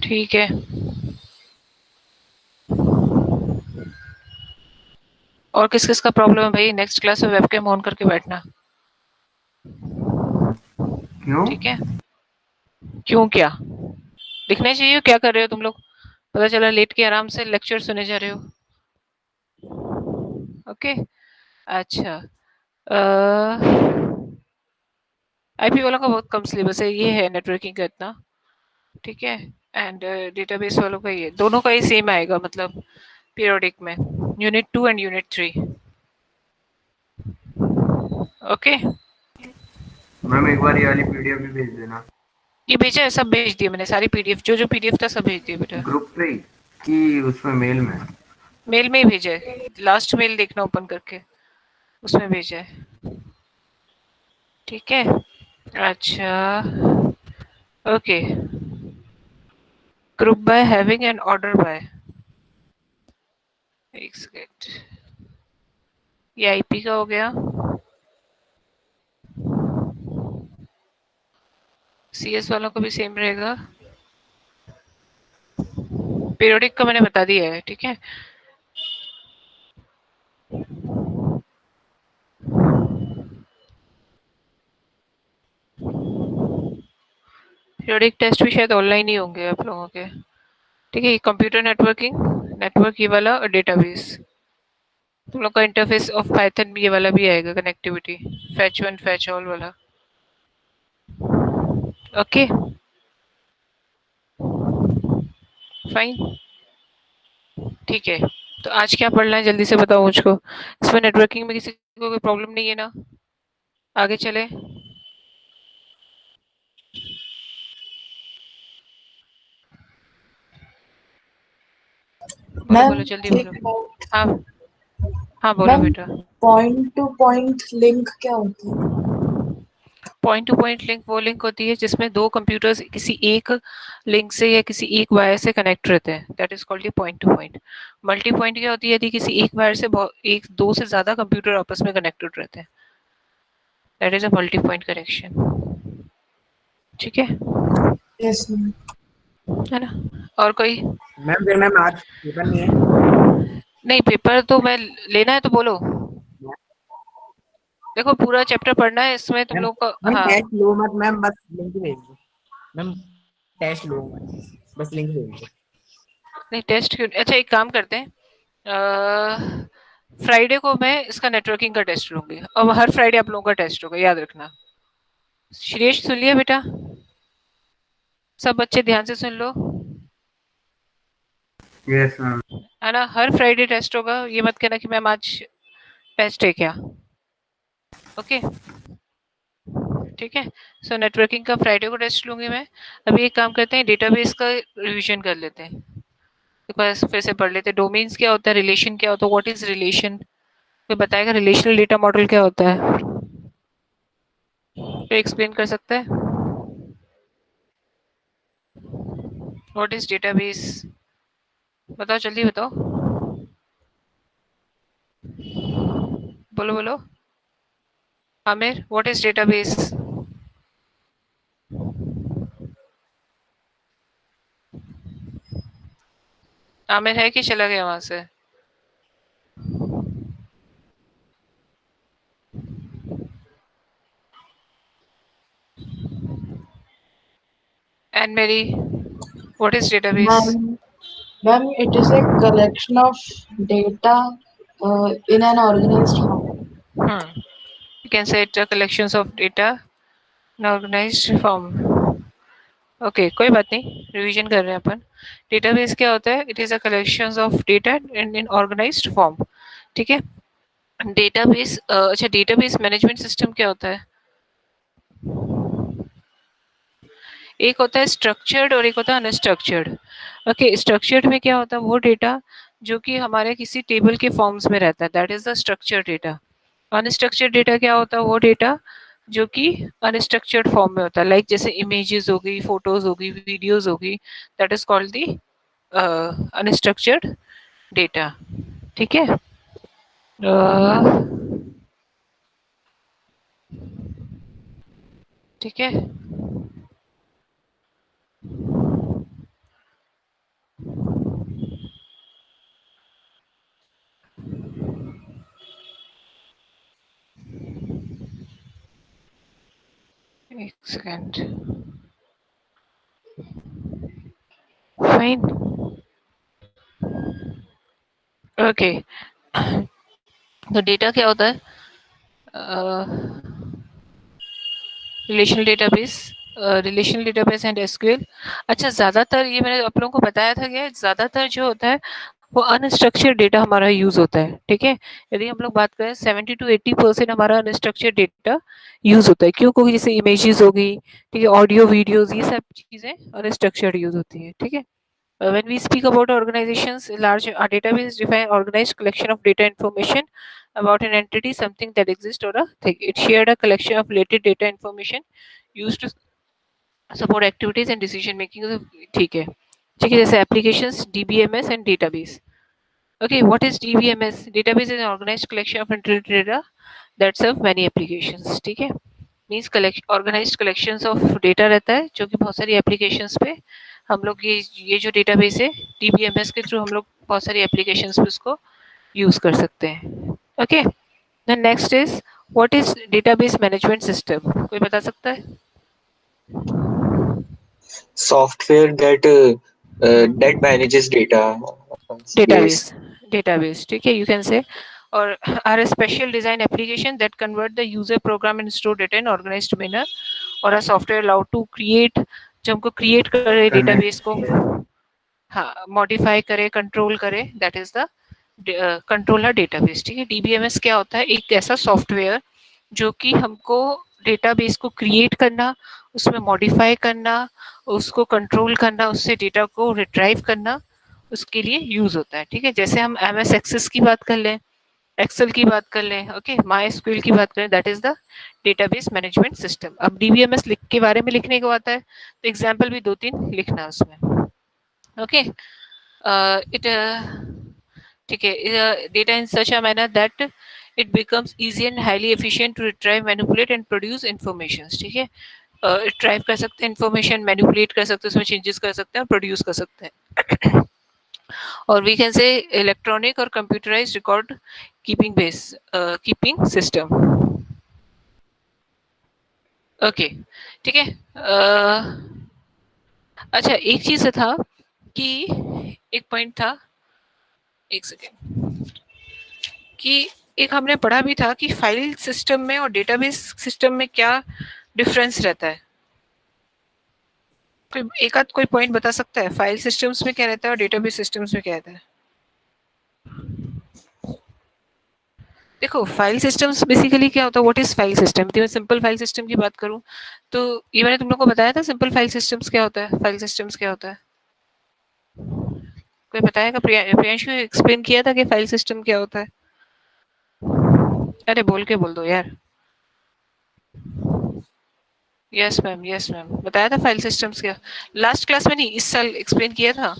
ठीक है। और किस किस का प्रॉब्लम है भाई? नेक्स्ट क्लास में वेबकैम ऑन करके बैठना। क्यों? ठीक है। क्यों क्या? दिखना चाहिए क्या कर रहे हो तुम लोग। पता चला लेट के आराम से लेक्चर सुने जा रहे हो। ओके। अच्छा। आईपी वालों का बहुत कम सिलेबस है, ये है नेटवर्किंग का इतना। ठीक है। एंड डेटाबेस वालों का ये दोनों का ही सेम आएगा, मतलब पीरियोडिक में unit 2 and unit 3। Okay. Ma'am एक बार ये वाली पीडीएफ भी भेज देना। ये भेजा है, सब भेज दिया मैंने, सारी पीडीएफ जो जो पीडीएफ था सब भेज दिया बेटा। ग्रुप पे ही कि उसमें मेल में? मेल में ही भेजा है, लास्ट मेल देखना ओपन करके, उसमें भेजा है। ठीक है। अच्छा। Okay. Group by having an order by. एक सेकेंड। ये आईपी का हो गया। सीएस वालों का भी सेम रहेगा। पीरियोडिक का मैंने बता दिया है। ठीक है। पीरियोडिक टेस्ट भी शायद ऑनलाइन ही होंगे आप लोगों के। ठीक है। कंप्यूटर नेटवर्किंग, नेटवर्क ये वाला और डेटाबेस। तुम लोग का इंटरफेस ऑफ पाइथन ये वाला भी आएगा, connectivity, fetch one fetch all वाला। ओके। फाइन। ठीक है। तो आज क्या पढ़ना है जल्दी से बताओ मुझको। इसमें नेटवर्किंग में किसी को कोई प्रॉब्लम नहीं है ना? आगे चले। बोलो मैम बोलो जल्दी एक बोलो। डाउट। हाँ। हाँ बोलो मैम बेटा। पॉइंट टू पॉइंट लिंक क्या होती है? पॉइंट टू पॉइंट लिंक वो लिंक होती है जिसमें दो कंप्यूटर्स किसी एक लिंक से या किसी एक वायर से कनेक्ट रहते हैं, that is called point two point. Multi point क्या होती है? यदि किसी एक वायर से एक दो से ज्यादा कंप्यूटर आपस में कनेक्टेड रहते हैं, that is a multi point connection. ठीक है। Yes ma'am. है ना? और कोई? मैम फिर मैम आज पेपर नहीं है? नहीं, पेपर तो मैं लेना है तो बोलो। देखो पूरा चैप्टर पढ़ना है, इसमें तुम मैम लोग को। मैम हाँ। टेस्ट लो मत मैम, बस लिंक भेज दो। मैम टेस्ट लो मत, बस लिंक भेज दो। नहीं टेस्ट क्यों? अच्छा एक काम करते हैं, फ्राइडे को मैं इसका नेटवर्किंग का टेस्ट लूंगी, और हर फ्राइडे आप लोगों का टेस्ट होगा, याद रखना। श्रेष्ठ सुन लिया बेटा? सब बच्चे ध्यान से सुन लो। Yes ma'am. है ना? हर फ्राइडे टेस्ट होगा, ये मत कहना कि मैम आज टेस्ट है क्या। ओके। ठीक है। सो नेटवर्किंग का फ्राइडे को टेस्ट लूंगी मैं। अभी एक काम करते हैं, डेटाबेस का रिवीजन कर लेते हैं, एक बार फिर से पढ़ लेते हैं। डोमेन्स क्या होता है, रिलेशन क्या होता है, व्हाट इज रिलेशन, कोई बताएगा रिलेशनल डेटा मॉडल क्या होता है? कोई एक्सप्लेन कर सकता है? What is database? बताओ जल्दी बताओ। बोलो बोलो। Aamir, what is database? Aamir है कि चला गया वहां से? एंड मेरी, what is database? Ma'am ma'am it is a collection of data in an organized form. You can say it a collections of data in organized form. Okay कोई बात नहीं, रिवीजन कर रहे हैं अपन। डेटाबेस क्या होता है? It is a collections of data in organised form. ठीक है। डेटाबेस, अच्छा डेटाबेस मैनेजमेंट सिस्टम क्या होता है? एक होता है स्ट्रक्चर्ड और एक होता है अनस्ट्रक्चर्ड। ओके, स्ट्रक्चर्ड में क्या होता है? वो डेटा जो कि हमारे किसी टेबल के फॉर्म्स में रहता है, that is the structured data. Unstructured data क्या होता है? वो डेटा जो कि अनस्ट्रक्चर्ड फॉर्म में होता है, लाइक जैसे इमेजेस हो गई, फोटोज हो गई, वीडियोज हो गई, that is called the unstructured data. ठीक है। ठीक है। एक सेकंड, फाइन, ओके। तो डेटा क्या होता है? Relational database and SQL. अच्छा, ज़्यादातर ये मैंने आप लोगों को बताया था क्या, ज़्यादातर जो होता है वो अनस्ट्रक्चर्ड डेटा हमारा यूज़ होता है, ठीक है? यदि हम लोग बात करें 70 टू 80% हमारा अनस्ट्रक्चर्ड डेटा यूज़ होता है। क्यों? क्योंकि जैसे इमेजेस हो गई, ठीक है, ऑडियो वीडियोज़, ये सब चीज़ें अनस्ट्रक्चर्ड यूज़ होती है, ठीक है? When we speak about organizations, large database define organized collection of data information about an entity, something that exists or a thing. It shared a collection of related data information used to support activities and decision making. ठीक है, ठीक है, जैसे applications, DBMS and database. Okay, what is DBMS? Database is an organized collection of entity data that serve many applications. ठीक है, means organised collections of data रहता है जो कि बहुत सारी एप्लीकेशंस पे हम लोग ये जो डेटाबेस है डीबीएमएस के थ्रू हम लोग बहुत सारी एप्लीकेशंस पे उसको यूज कर सकते हैं। Okay, then next is what is database management system, कोई बता सकता है? software that manages data base. Database, ठीक है, यू कैन से, और are special design application that convert the user program and store data in organized manner, और a software allowed to create, जो हमको क्रिएट करे डेटाबेस को, हाँ, modify करे, कंट्रोल करे, that is the controller database. ठीक है, डीबीएमएस क्या होता है? एक ऐसा सॉफ्टवेयर जो कि हमको डेटाबेस को क्रिएट करना, उसमें मॉडिफाई करना, उसको कंट्रोल करना, उससे डेटा को रिट्राइव करना, उसके लिए यूज होता है। ठीक है, जैसे हम एमएस एक्सेस की बात कर लें, एक्सेल की बात कर लें, ओके, माई एसक्यूएल की बात करें, that is the database management system. अब डीबीएमएस के बारे में लिखने को आता है तो एग्जाम्पल भी 2-3 लिखना है उसमें। ओके, it ठीक है, data in such a manner that it becomes easy and highly efficient to retrieve, manipulate and produce information। ठीक है, रिट्राइव कर सकते हैं इंफॉर्मेशन, मैनिपुलेट कर सकते हैं, उसमें चेंजेस कर सकते हैं और प्रोड्यूस कर सकते हैं। और वी कैन से इलेक्ट्रॉनिक और computerised record keeping system. Okay, ठीक है, अच्छा, एक चीज था कि एक पॉइंट था, एक सेकेंड, कि एक हमने पढ़ा भी था कि फाइल सिस्टम में और डेटाबेस सिस्टम में क्या डिफरेंस रहता है। कोई एक आध कोई पॉइंट बता सकता है? फाइल सिस्टम्स में क्या रहता है और डेटाबेस सिस्टम्स में क्या रहता है? देखो, फाइल सिस्टम्स बेसिकली क्या होता है, व्हाट इज फाइल सिस्टम? यदि मैं सिंपल फाइल सिस्टम की बात करूं तो ये मैंने तुम लोग को बताया था, सिंपल फाइल सिस्टम्स क्या होता है, फाइल सिस्टम्स क्या होता है? कोई बताएगा? प्रियांशु एक्सप्लेन किया था कि फाइल सिस्टम क्या होता है। अरे बोल के बोल दो यार। यस मैम, यस मैम, बताया था फाइल सिस्टम्स क्या, लास्ट क्लास में नहीं, इस साल एक्सप्लेन किया था।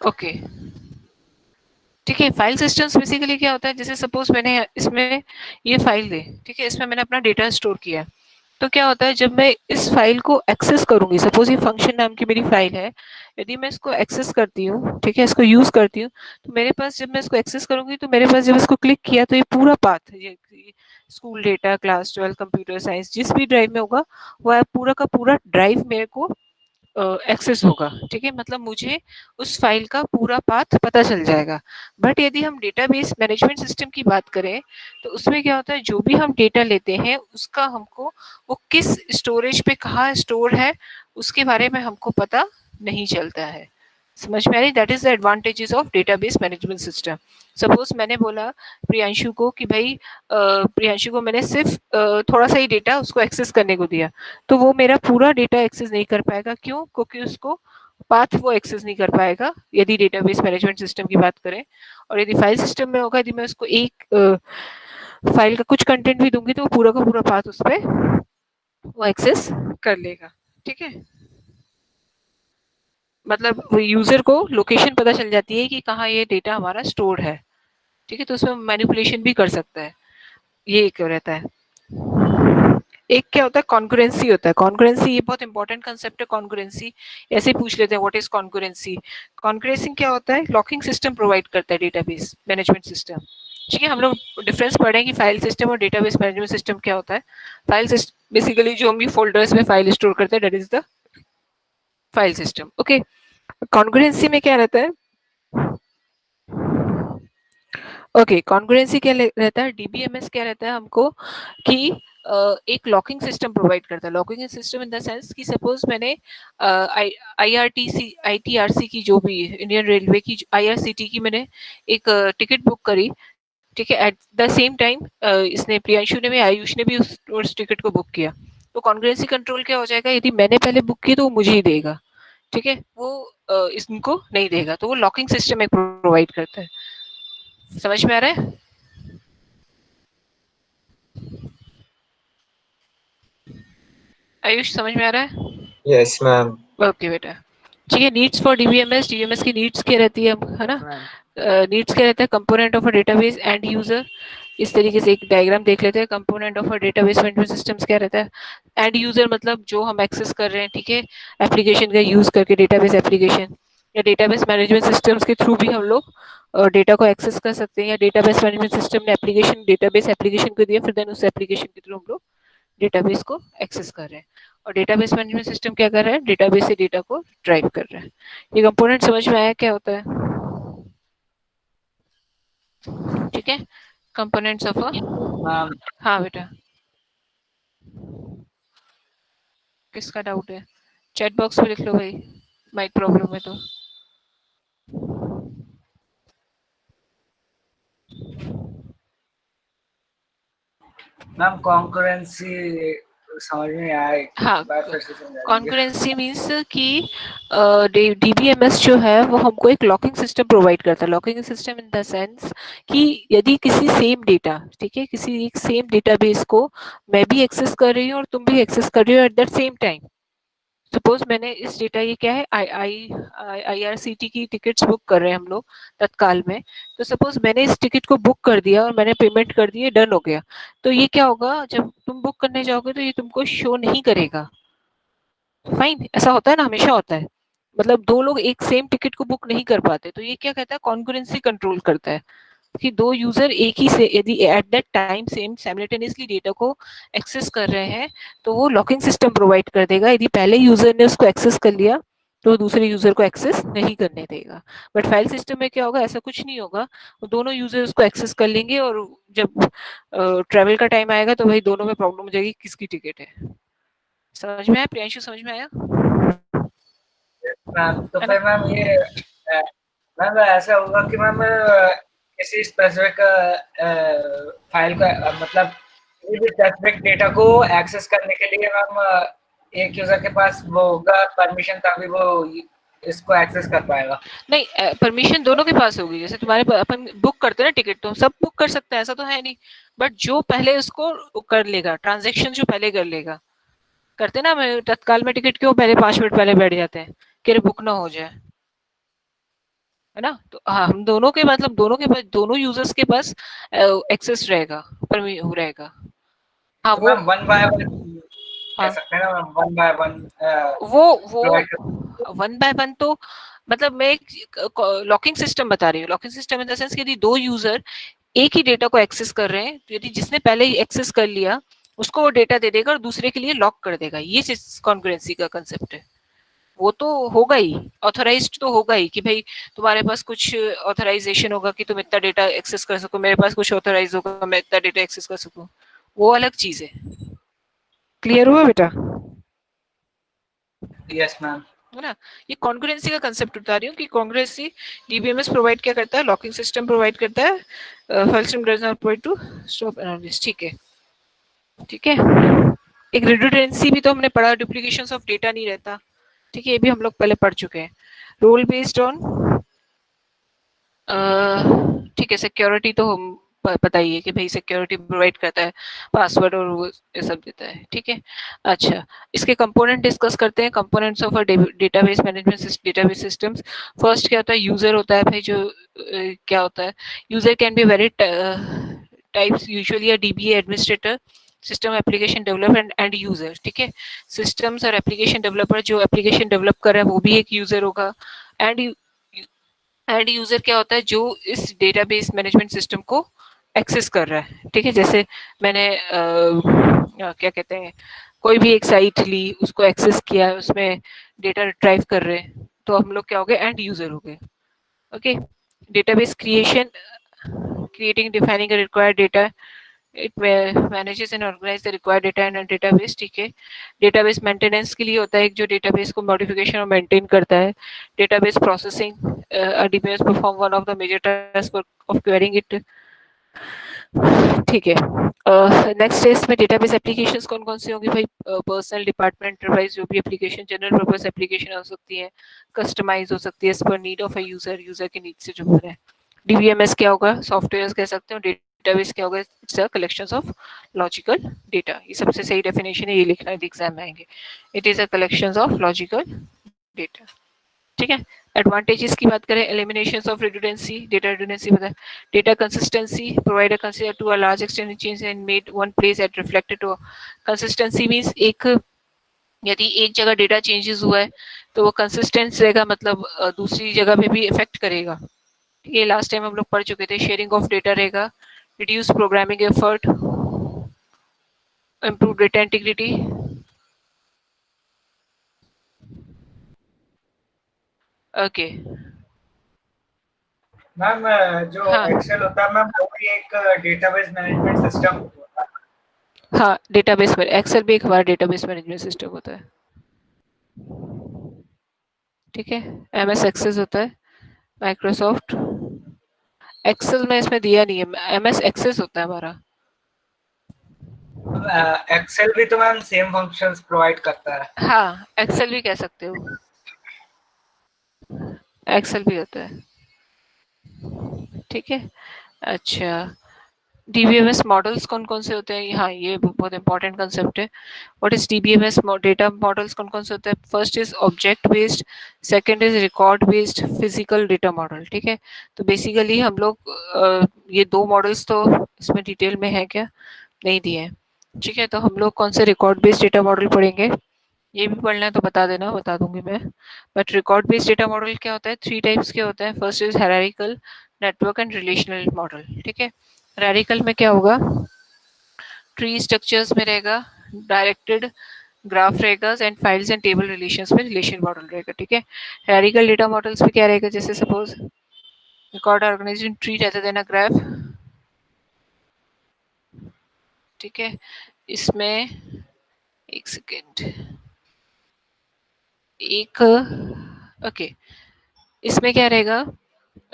ओके, ठीक है, फाइल सिस्टम्स बेसिकली क्या होता है, जैसे सपोज मैंने इसमें ये फाइल दी, ठीक है, इसमें मैंने अपना डेटा स्टोर किया, तो क्या होता है जब मैं इस फाइल को एक्सेस करूंगी, सपोज ये फंक्शन नाम की मेरी फाइल है, यदि मैं इसको एक्सेस करती हूँ, ठीक है, इसको यूज करती हूँ, तो मेरे पास जब मैं इसको एक्सेस करूंगी तो मेरे पास जब इसको क्लिक किया तो ये पूरा पाथ, ये school data, class 12, computer science, जिस भी ड्राइव में होगा वह पूरा का पूरा ड्राइव मेरे को एक्सेस होगा। ठीक है, मतलब मुझे उस फाइल का पूरा पाथ पता चल जाएगा। बट यदि हम डेटाबेस मैनेजमेंट सिस्टम की बात करें तो उसमें क्या होता है, जो भी हम डेटा लेते हैं उसका हमको वो किस स्टोरेज पे कहाँ स्टोर है उसके बारे में हमको पता नहीं चलता है। समझ में आ रही? That is the advantages of database management system. Suppose मैंने बोला प्रियांशु को कि भाई प्रियांशु को मैंने सिर्फ थोड़ा सा ही डेटा उसको एक्सेस करने को दिया, तो वो मेरा पूरा डेटा एक्सेस नहीं कर पाएगा। क्यों? क्योंकि उसको पाथ वो एक्सेस नहीं कर पाएगा यदि डेटाबेस मैनेजमेंट सिस्टम की बात करें। और यदि फाइल सिस्टम में होगा, यदि मैं उसको एक फाइल का कुछ कंटेंट भी दूंगी तो वो पूरा का पूरा पाथ उस पर वो एक्सेस कर लेगा। ठीक है, मतलब यूजर को लोकेशन पता चल जाती है कि कहाँ ये डेटा हमारा स्टोर है। ठीक है, तो उसमें मैनिपुलेशन भी कर सकता है, ये एक रहता है। एक क्या होता है कॉन्करेंसी होता है। कॉन्करेंसी ये बहुत इंपॉर्टेंट कंसेप्ट है। कॉन्करेंसी ऐसे ही पूछ लेते हैं व्हाट इज कॉन्करेंसी। कॉन्करेंसी क्या होता है? लॉकिंग सिस्टम प्रोवाइड करता है डेटाबेस मैनेजमेंट सिस्टम। ठीक है, हम लोग डिफरेंस पढ़े कि फाइल सिस्टम और डेटाबेस मैनेजमेंट सिस्टम क्या होता है। फाइल सिस्टम बेसिकली जो हम भी फोल्डर्स में फाइल स्टोर करते हैं, that is the file system. Okay, concurrency में क्या रहता है? ओके, कॉन्करेंसी क्या रहता है? डीबीएमएस क्या रहता है हमको कि एक लॉकिंग सिस्टम प्रोवाइड करता है। Locking system in the sense कि सपोज मैंने आईटीआरसी की जो भी इंडियन रेलवे की आईआरसीटी की मैंने एक टिकट बुक करी, ठीक है, एट द सेम टाइम इसने प्रियांशु ने भी आयुष ने भी उस टिकट को बुक किया, तो कॉन्करेंसी कंट्रोल क्या हो जाएगा? यदि मैंने पहले बुक की तो वो मुझे ही देगा, ठीक है, वो इसको नहीं देगा। तो वो लॉकिंग सिस्टम एक प्रोवाइड करता है। समझ में आ रहा है? आयुष समझ में आ रहा है? Yes, ma'am. ओके बेटा, ठीक है। नीड्स फॉर डीबीएमएस, डीबीएमएस की नीड्स क्या रहती है ना? मैम नीड्स क्या रहता है? Component of a database and user. इस तरीके से एक डायग्राम देख लेते हैं। Component of a database management systems क्या रहता है? एंड यूजर मतलब जो हम एक्सेस कर रहे हैं, ठीक है, एप्लीकेशन का यूज करके, डेटाबेस एप्लीकेशन या डेटाबेस मैनेजमेंट सिस्टम्स के थ्रू भी हम लोग डेटा को एक्सेस कर सकते हैं, या डेटाबेस मैनेजमेंट सिस्टम ने एप्लीकेशन डेटाबेस एप्लीकेशन को दिया, फिर देन उस एप्लीकेशन के थ्रू हम लोग डेटाबेस को एक्सेस कर रहे हैं। और डेटाबेस मैनेजमेंट सिस्टम क्या कर रहा है? डेटाबेस से डेटा को ड्राइव कर रहा है। ये कंपोनेंट समझ में आया क्या होता है? ठीक है, कंपोनेंट्स ऑफ अ, मैम हाँ बेटा, किसका डाउट है? चैट बॉक्स में लिख लो भाई, माइक प्रॉब्लम है तो। मैम कॉन्करेंसी समझ में आया, एक हाँ, बार फिर से समझा दीजिए। कॉन्करेंसी मीन्स कि डीबीएमएस जो है वो हमको एक लॉकिंग सिस्टम प्रोवाइड करता है। Locking system in the sense कि यदि किसी सेम डेटा, ठीक है, किसी एक सेम डेटाबेस को मैं भी एक्सेस कर रही हूँ और तुम भी एक्सेस कर रही हो at that same time. Suppose मैंने इस डेटा, ये क्या है, आईआरसीटी की टिकट्स बुक कर रहे हैं हम लोग तत्काल में। तो सपोज मैंने इस टिकट को बुक कर दिया और मैंने पेमेंट कर दी, डन हो गया। तो ये क्या होगा, जब तुम बुक करने जाओगे तो ये तुमको शो नहीं करेगा। फाइन, ऐसा होता है ना, हमेशा होता है। मतलब दो लोग एक सेम टिकट को बुक नहीं कर पाते, तो ये क्या कहता है? कॉन्करेंसी कंट्रोल करता है कि दो यूजर एक ही से यदि at that time same simultaneously data को एक्सेस कर रहे हैं, तो वो लॉकिंग सिस्टम प्रोवाइड कर देगा। यदि पहले यूजर ने उसको एक्सेस कर लिया तो दूसरे यूजर को एक्सेस नहीं करने देगा। बट फाइल सिस्टम में क्या होगा? ऐसा कुछ नहीं होगा, दोनों यूजर उसको एक्सेस कर लेंगे और जब ट्रेवल का टाइम आएगा तो भाई दोनों में प्रॉब्लम हो जाएगी किसकी टिकट है। समझ में आया प्रियांशु? समझ में आया मैम तो है ना? फिर मैम ये मैम ऐसा होगा कि मैम किसी स्पेसिफिक फाइल का मतलब किसी भी स्पेसिफिक डेटा को एक्सेस करने के लिए मैम एक यूजर के पास वो होगा परमिशन, तभी वो इसको एक्सेस कर पाएगा। नहीं, परमिशन दोनों के पास होगी। जैसे तुम्हारे अपन बुक करते हैं ना टिकट, तो हम सब बुक कर सकते हैं, ऐसा तो है नहीं। बट जो पहले उसको कर लेगा, ट्रांजेक्शन जो पहले कर लेगा, करते ना, मैं तत्काल में टिकट क्यों पहले 5 मिनट पहले बैठ जाते हैं कि बुक ना हो जाए, है ना? तो हाँ, हम दोनों के मतलब दोनों के पास, दोनों यूजर्स के पास एक्सेस रहेगा, परमिशन रहेगा। हाँ तो वो, मैम वन बाय वन कह हाँ सकते हैं ना मैम, वन बाय वन वो प्रोवाइड कर। वन बाय वन तो मतलब मैं एक लॉकिंग सिस्टम बता रही हूँ। Locking system in the sense कि यदि दो यूजर एक ही डेटा को एक्सेस कर रहे हैं, तो यदि जिसने पहले ही एक्सेस कर लिया उसको वो डेटा दे देगा और दूसरे के लिए लॉक कर देगा। ये कॉन्करेंसी का कंसेप्ट है। वो तो होगा ही, ऑथराइज्ड तो होगा ही कि भाई तुम्हारे पास कुछ ऑथराइजेशन होगा कि तुम इतना डेटा एक्सेस कर सको, मेरे पास कुछ ऑथराइज होगा मैं इतना डेटा एक्सेस कर सकूं, वो अलग चीज है। क्लियर हुआ बेटा? Yes ma'am. है ना? ये कॉन्करेंसी का कंसेप्ट बता रही हूँ कि कॉन्करेंसी डीबीएमएस प्रोवाइड क्या करता है? लॉकिंग सिस्टम प्रोवाइड करता है। File system does not provide to stop analysis. ठीक है, ठीक है। एक रिडंडेंसी भी तो हमने पढ़ा, डुप्लीकेशन ऑफ डेटा नहीं रहता, ठीक है, ये भी हम लोग पहले पढ़ चुके हैं। रोल बेस्ड ऑन, ठीक है, सिक्योरिटी तो हम पता ही है कि भाई सिक्योरिटी प्रोवाइड करता है, पासवर्ड और वो ये सब देता है, ठीक है। अच्छा, इसके कंपोनेंट डिस्कस करते हैं। Components of a database management database systems. First क्या होता है? यूजर होता है भाई, जो क्या होता है? User can be very types, usually a dBA administrator, system application developer and user, ठीक है। सिस्टम्स और एप्लीकेशन डेवलपर, जो एप्लीकेशन डेवलप कर रहा है वो भी एक यूजर होगा। एंड एंड यूजर क्या होता है, जो इस डेटाबेस मैनेजमेंट सिस्टम को एक्सेस कर रहा है, ठीक है। जैसे मैंने क्या कहते हैं, कोई भी एक साइट ली, उसको एक्सेस किया, उसमें डेटा रिट्राइव कर रहे हैं, तो हम लोग क्या हो गए, एंड यूजर हो गए। Okay, database creation, creating, defining a required data, it manages and organize the required data in a database, ठीक है। डेटाबेस मेंटेनेंस के लिए होता है, जो डेटाबेस को मॉडिफिकेशन और मेंटेन करता है। Database processing, DBMS perform one of the major task of querying it, ठीक है। नेक्स्ट है इसमें डेटाबेस एप्लीकेशंस कौन कौन सी होंगी भाई, पर्सनल, डिपार्टमेंट वाइज जो भी एप्लीकेशन, जनरल पर्पस एप्लीकेशन हो सकती है, कस्टमाइज हो सकती है as per need of a user, user के नीड से जो हो रहा है। डीबीएमएस क्या होगा, सॉफ्टवेयर कह सकते हो। डेटाबेस क्या होगा, it's a collection of logical data. ये सबसे सही डेफिनेशन है, ये लिखना है एग्जाम में आएंगे। It is a collection of logical data, ठीक है। एडवांटेजेस की बात करें, elimination of redundancy, data redundancy बताए, data consistency, provide a consider to a large extent change and made one place at reflected to. Consistency means एक, यदि एक जगह डेटा चेंजेस हुआ है तो वो कंसिस्टेंट रहेगा, मतलब दूसरी जगह पे भी इफेक्ट करेगा। ये लास्ट टाइम हम लोग पढ़ चुके थे। शेयरिंग ऑफ डेटा रहेगा, reduce programming effort, improve data integrity. Okay, ma'am जो हाँ एक्सेल होता है मैम, वो भी एक डेटाबेस मैनेजमेंट सिस्टम होता है। हाँ, डेटाबेस में एक्सेल भी एक हमारा डेटाबेस मैनेजमेंट सिस्टम होता है, ठीक है। एमएस एक्सेस होता है, माइक्रोसॉफ्ट एक्सेल में इसमें दिया नहीं है, एमएस एक्सेस होता है हमारा। एक्सेल भी तो मैम सेम फंक्शंस प्रोवाइड करता है। हाँ, एक्सेल भी कह सकते हो, एक्सेल भी होता है, ठीक है। अच्छा, डीबीएमएस मॉडल्स कौन कौन से होते हैं, हाँ ये बहुत इंपॉर्टेंट कंसेप्ट है। What is DBMS data models कौन कौन से होते हैं, first is object based, second is record based, physical data model, ठीक है। तो बेसिकली हम लोग ये दो मॉडल्स तो इसमें डिटेल में है क्या, नहीं दिए हैं, ठीक है। तो हम लोग कौन से रिकॉर्ड बेस्ड डेटा मॉडल पढ़ेंगे, ये भी पढ़ना है तो बता देना, बता दूंगी मैं। But record based data model क्या होता है, थ्री टाइप्स के होते हैं। First is hierarchical, network and relational model, ठीक है। हायरार्किकल में क्या होगा, ट्री स्ट्रक्चर्स में रहेगा, डायरेक्टेड ग्राफ रहेगा, and files and table relations में रिलेशन मॉडल रहेगा, ठीक है। हायरार्किकल डेटा मॉडल्स में क्या रहेगा, जैसे सपोज रिकॉर्ड ऑर्गेनाइजेशन ट्री रहता देना ग्राफ, ठीक है। इसमें एक सेकेंड, एक ओके, इसमें क्या रहेगा,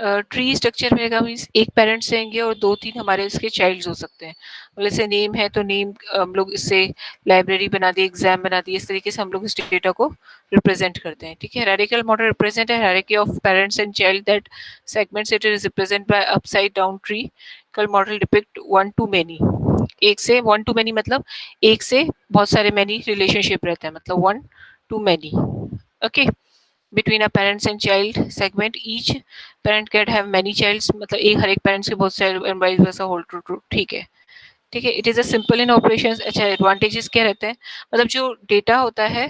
ट्री स्ट्रक्चर में रहेगा, मीन्स एक पेरेंट्स रहेंगे और दो तीन हमारे उसके चाइल्ड्स हो सकते हैं। मतलब जैसे नेम है तो नेम हम लोग इससे लाइब्रेरी बना दी, एग्जाम बना दी, इस तरीके से हम लोग इस डेटा को रिप्रेजेंट करते हैं, ठीक है। हायरार्किकल मॉडल रिप्रेजेंट है hierarchy of parents and child that segments it is represent by upside down tree. कल model depict one to many, एक से वन टू मैनी मतलब एक से बहुत सारे मैनी रिलेशनशिप रहते हैं, मतलब one to many, okay. between a parents and child segment, each parent can have many childs, मतलब एक हर एक पेरेंट्स के बहुत सारे, and vice versa whole true true, ठीक है, ठीक है। It is a simple in operations. अच्छा, एडवांटेजेस क्या रहते हैं, मतलब जो डेटा होता है,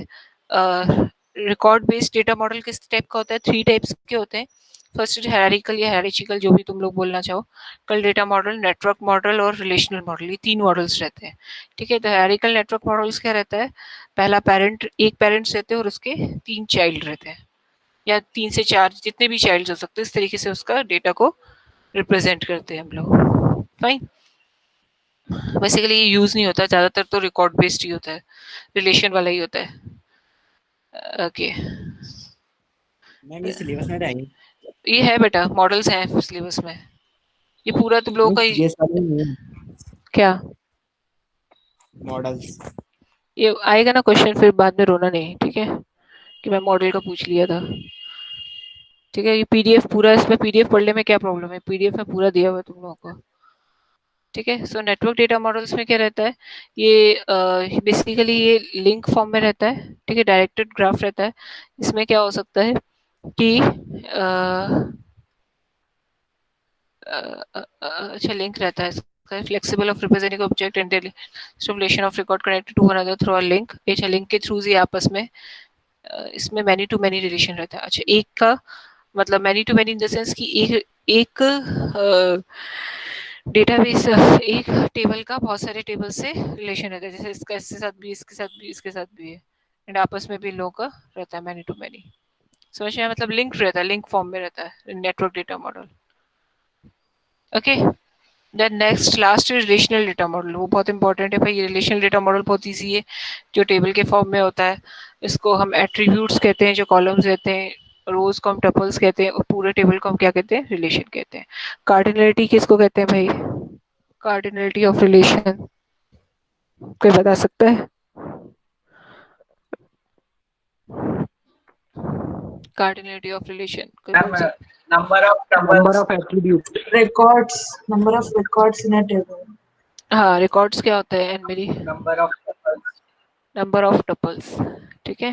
रिकॉर्ड बेस्ड डेटा मॉडल किस टाइप का होता है, थ्री टाइप्स के होते हैं। फर्स्ट इज हायरार्किकल या हायरार्चिकल, जो भी तुम लोग बोलना चाहो। कल डेटा मॉडल, नेटवर्क मॉडल और रिलेशनल मॉडल, ये तीन मॉडल्स रहते हैं, ठीक है। तो हायरार्किकल नेटवर्क मॉडल्स क्या रहता है, पहला पेरेंट, एक पेरेंट्स रहते हैं और उसके तीन चाइल्ड रहते हैं, या तीन से चार जितने भी चाइल्ड हो सकते हैं, इस तरीके से उसका डेटा को रिप्रेजेंट करते हैं हम लोग, फाइन। बेसिकली ये यूज नहीं होता, ज्यादातर तो रिकॉर्ड बेस्ड ही होता है, रिलेशन वाला ही होता है, ओके। मैम ये सिलेबस में रहेंगे ये है बेटा, मॉडल्स हैं सिलेबस में, ये पूरा तुम लोगों का सीरियस वाले नहीं है क्या, मॉडल्स। ये आएगा ना क्वेश्चन, फिर बाद में रोना नहीं, ठीक है, कि मैं मॉडल का पूछ लिया था, ठीक है। ये पीडीएफ पूरा, इसमें पीडीएफ पढ़ने में क्या प्रॉब्लम है, पीडीएफ में पूरा दिया हुआ है तुम लोगों को, ठीक है। सो नेटवर्क डेटा मॉडल्स में क्या रहता है, ये बेसिकली ये लिंक फॉर्म में रहता है, ठीक है, डायरेक्टेड ग्राफ रहता है। इसमें क्या हो सकता है कि अच्छा लिंक रहता है है flexible of representing object and stimulation of record connected to one other through a link. अच्छा, लिंक के थ्रू ही आपस में इसमें मैनी टू मैनी रिलेशन रहता है। अच्छा, एक का मतलब many to many in the sense कि एक डेटाबेस एक टेबल का बहुत सारे टेबल से रिलेशन रहता है, जैसे इसका इसके साथ भी, इसके साथ भी, इसके साथ भी है, एंड आपस में भी इन लोगों का रहता है मैनी टू मैनी। समझ में आया? मतलब लिंक रहता है, लिंक फॉर्म में रहता है network data model. Okay, then next last relational data model. वो बहुत इंपॉर्टेंट है भाई, ये रिलेशनल डेटा मॉडल बहुत ईजी है, जो टेबल के फॉर्म में होता है। इसको हम एट्रीब्यूट्स कहते हैं, जो कॉलम्स रहते हैं, रोज को हम टपल्स कहते हैं, और पूरे टेबल को हम क्या कहते हैं? रिलेशन कहते हैं। कार्डिनलिटी किसको कहते हैं भाई? कार्डिनलिटी ऑफ रिलेशन कोई बता सकता है? कार्डिनलिटी ऑफ रिलेशन कोई बोल मैम सकता number of Number tuples, of attribute. records, number of records in a table. है? हाँ, रिकॉर्ड्स क्या होता है? एंड मेरी number of tuples, number of tuples, ठीक है।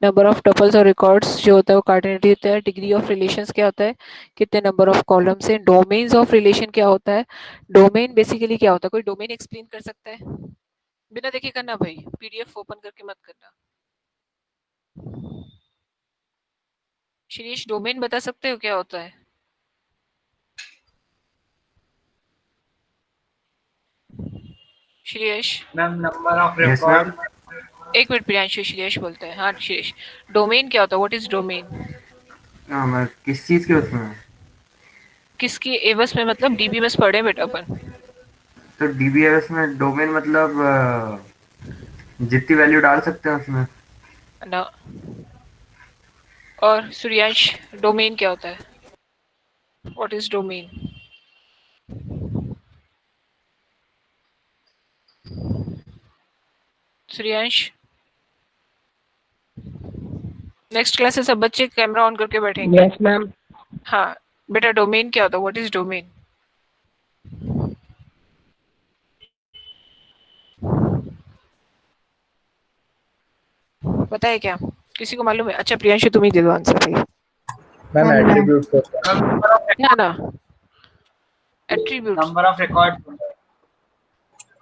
नंबर ऑफ टपल्स और रिकॉर्ड्स जो होता है वो कार्डिनलिटी होता है। डिग्री ऑफ रिलेशंस क्या होता है? कितने नंबर ऑफ कॉलम्स हैं। डोमेन्स ऑफ रिलेशन क्या होता है? डोमेन बेसिकली क्या होता है? कोई डोमेन एक्सप्लेन कर सकता है? बिना देखे करना भाई, पीडीएफ ओपन करके मत करना। शिरीष, डोमेन बता सकते हो क्या होता है? Shreyash, ma'am number of Yes, record, ma'am. एक मिनट, प्रियांशु श्रेयश बोलता है। हाँ श्रेयश, डोमेन क्या होता है? What is domain? हाँ, मैं किस चीज के उसमें हूँ? किसकी एवज में? मतलब डीबी में पढ़े बेटा अपन। तो डीबीएस में डोमेन मतलब जितनी वैल्यू डाल सकते हैं उसमें। ना। और सूर्यांश, डोमेन क्या होता है? What is domain? Suryansh, next class से सब बच्चे कैमरा ऑन करके बैठेंगे। Yes ma'am. हाँ बेटा, डोमेन क्या होता है? What is domain? पता है क्या? किसी को मालूम है? अच्छा प्रियांशु, तुम ही दे दो आंसर भाई। मैम एट्रीब्यूट को, ना ना, attribute. Number of record,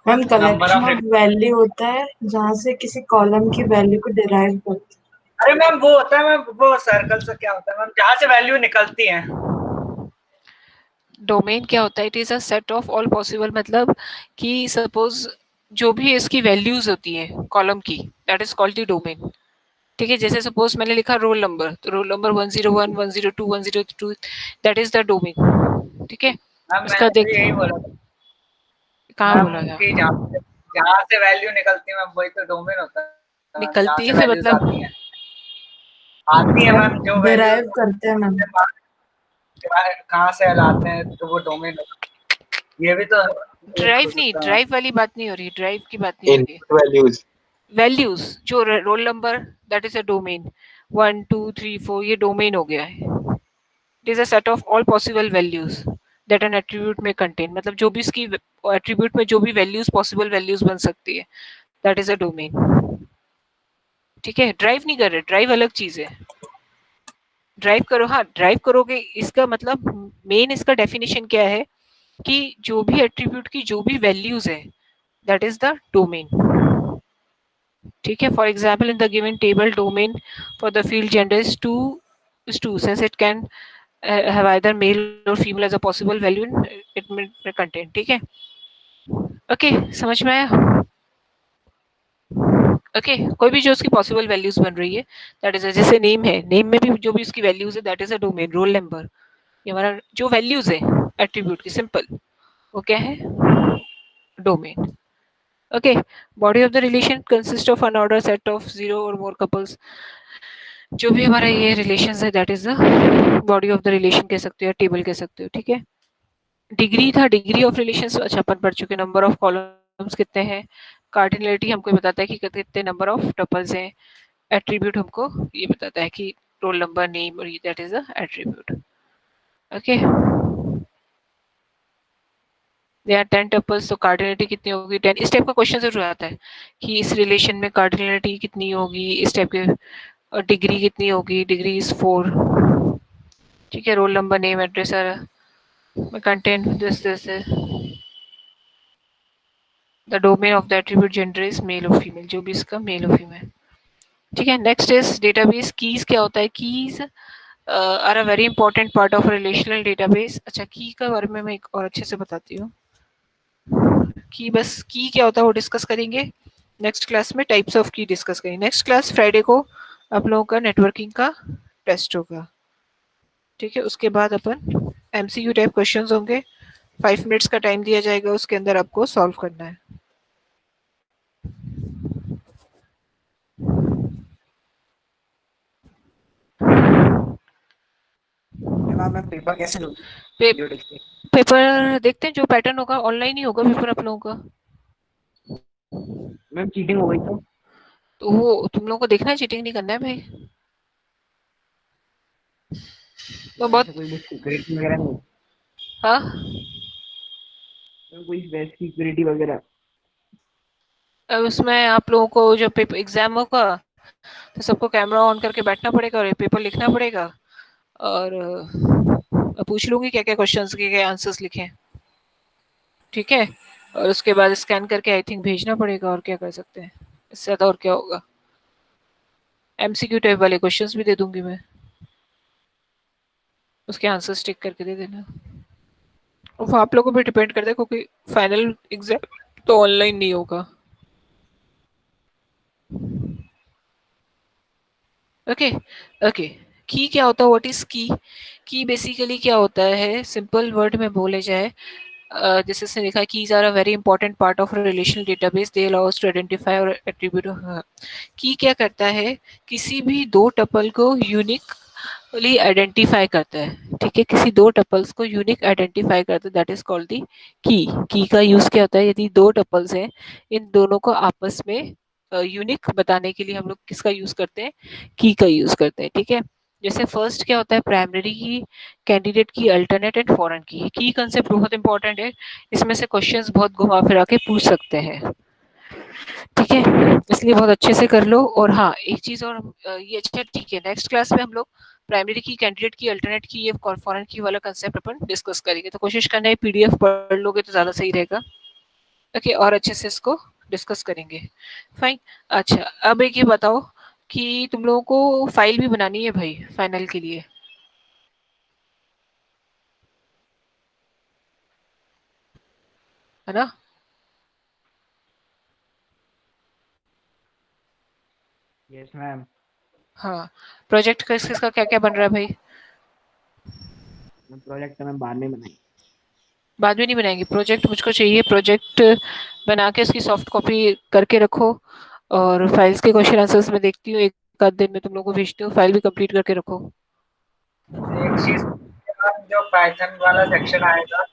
ma'am number collection of, of value होता है जहाँ से किसी कॉलम की वैल्यू को डिराइव करते हैं। अरे मैम वो होता है मैम, वो सर्कल से क्या होता है मैम, जहाँ से वैल्यू निकलती है। डोमेन क्या होता है? It is a set of all possible, मतलब कि सपोज जो भी इसकी वैल्यूज होती है कॉलम की, that is called the domain. ठीक है, जैसे सपोज मैंने लिखा रोल नंबर, तो roll number 101, 102, 102, that is the domain. ठीक है, मैम उसका मैंने देख तो यही बोला था कहाँ बोला मैम था? कि जहाँ से वैल्यू निकलती है मैम, वही तो डोमेन होता है मैम, जहाँ निकलती से है वैल्यूज आती हैं, आती है मैम, जो वैल्यू डिराइव करते हैं मैम। कहाँ से लाते हैं तो वो डोमेन होता है। ये भी तो एक हो ड्राइव नहीं, सकता है। ड्राइव वाली बात नहीं हो रही, ड्राइव की बात नहीं हो रही है। Input values. वैल्यूज जो roll number, that is a domain. 1 2 3 4 ये डोमेन हो गया है। It is a set of all possible values that N attribute में कंटेन, मतलब जो भी इसकी एट्रीब्यूट में जो भी वैल्यूज पॉसिबल वैल्यूज बन सकती है, दैट इज अ डोमेन। ठीक है, ड्राइव नहीं कर रहे, ड्राइव अलग चीज है। ड्राइव करो, हाँ ड्राइव करोगे, इसका मतलब मेन इसका डेफिनेशन क्या है कि जो भी एट्रीब्यूट की जो भी वैल्यूज है, दैट इज द डोमेन। ठीक है, for example in the given table domain for the field gender is 2 since it can have either male or female as a possible value in it may contain। ठीक है, okay समझ में आया? Okay, कोई भी जो उसकी पॉसिबल वैल्यूज बन रही है, दैट इज जैसे नेम है, नेम में भी जो भी उसकी वैल्यूज है, that is a domain. Roll number, ये हमारा जो वैल्यूज है एट्रीब्यूट की, सिंपल, वो क्या है? Domain. Okay, body of the relation consist of unordered set of 0 और मोर कपल्स। जो भी हमारा ये रिलेशन है, that is the body of the relation कह सकते हो या टेबल कह सकते हो। ठीक है, डिग्री था, डिग्री ऑफ रिलेशन अच्छा अपन पढ़ चुके। नंबर ऑफ कॉलम्स कितने हैं, कार्डिनलिटी हमको बताता है कि कितने नंबर ऑफ टपल्स हैं, एट्रीब्यूट हमको ये बताता है कि रोल नंबर, नेम, और that is the attribute. Okay, they are 10 tuples, तो कार्डिनलिटी कितनी होगी? 10। इस टाइप का क्वेश्चन जरूर आता है कि इस रिलेशन में कार्डिनलिटी कितनी होगी, इस टाइप के। और डिग्री कितनी होगी? Degree is 4। ठीक है, role number, name, address content this this the domain of the attribute gender is male और फीमेल, जो भी इसका मेल और फीमेल। ठीक है, नेक्स्ट इज डेटाबेस कीज। क्या होता है? Keys are a very important part of relational database. अच्छा, की के बारे में मैं एक और अच्छे से बताती हूँ। की, बस की क्या होता है वो डिस्कस करेंगे नेक्स्ट क्लास में। टाइप्स ऑफ की डिस्कस करेंगे नेक्स्ट क्लास फ्राइडे को। आप लोगों का नेटवर्किंग का टेस्ट होगा। ठीक है, उसके बाद अपन एमसीक्यू टाइप क्वेश्चंस होंगे। 5 मिनट्स का टाइम दिया जाएगा, उसके अंदर आपको सॉल्व करना है। मैम पेपर कैसे लोगे? पेपर देखते हैं, जो पैटर्न होगा ऑनलाइन ही होगा पेपर आप लोगों का। मैम चीटिंग हो गई तो वो तुम लोगों को देखना है, चीटिंग नहीं करना है भाई। तो बहुत कोई सिक्योरिटी वगैरह नहीं? हाँ, कोई सिक्योरिटी वगैरह? अब उसमें आप लोगों को जब पेपर एग्जाम होगा तो सबको कैमरा ऑन करके बैठना पड़ेगा और ये पेपर लिखना पड़ेगा। और पूछ लूंगी क्या क्या क्वेश्चंस के क्या आंसर्स लिखे। ठीक है, और उसके बाद स्कैन करके आई थिंक भेजना पड़ेगा। और क्या कर सकते हैं इससे ज़्यादा, और क्या होगा। एमसीक्यू टाइप वाले क्वेश्चंस भी दे दूंगी मैं, उसके आंसर्स टिक करके दे देना। और वो आप लोगों पे डिपेंड करता है क्योंकि फाइनल एग्जाम तो ऑनलाइन नहीं होगा। Okay okay. की क्या होता है? व्हाट इज की? की बेसिकली क्या होता है, सिंपल वर्ड में बोले जाए, जैसे इसने लिखा है, keys are a very important part of relational database, they allow us to identify और एट्रीब्यूट। की क्या करता है? किसी भी दो टपल को यूनिकली आइडेंटिफाई करता है। ठीक है, किसी दो टपल्स को यूनिक आइडेंटिफाई करता है, दैट इज कॉल्ड दी की। की का यूज क्या होता है? यदि दो टपल्स हैं, इन दोनों को आपस में यूनिक बताने के लिए हम लोग किसका यूज करते हैं? की का यूज करते हैं। ठीक है, जैसे फर्स्ट क्या होता है? प्राइमरी की, कैंडिडेट की, अल्टरनेट एंड फॉरेन की। की कंसेप्ट बहुत इंपॉर्टेंट है, इसमें से क्वेश्चंस बहुत घुमा फिरा के पूछ सकते हैं। ठीक है, इसलिए बहुत अच्छे से कर लो। और हाँ, एक चीज और, ये अच्छा ठीक है, नेक्स्ट क्लास में हम लोग प्राइमरी की, कैंडिडेट की, अल्टरनेट की, ये फॉरेन की वाला कंसेप्ट अपन डिस्कस करेंगे। तो कोशिश करना है पीडीएफ पढ़ लोगे तो ज्यादा सही रहेगा। ओके, और अच्छे से इसको डिस्कस करेंगे। फाइन। अच्छा, अब एक ये बताओ कि तुम लोगों को फाइल भी बनानी है भाई फाइनल के लिए, है ना? Yes ma'am. हाँ, प्रोजेक्ट का इसका क्या क्या बन रहा है भाई? प्रोजेक्ट मैम बाद में बनाएंगे। बाद में नहीं बनाएंगे प्रोजेक्ट? मुझको चाहिए प्रोजेक्ट बना के उसकी सॉफ्ट कॉपी करके रखो। और फाइल्स के क्वेश्चन आंसर्स मैं देखती हूँ, एक आध दिन में तुम लोगों को भेजती हूँ, फाइल भी कंप्लीट करके रखो। एक चीज, जो पाइथन वाला सेक्शन आएगा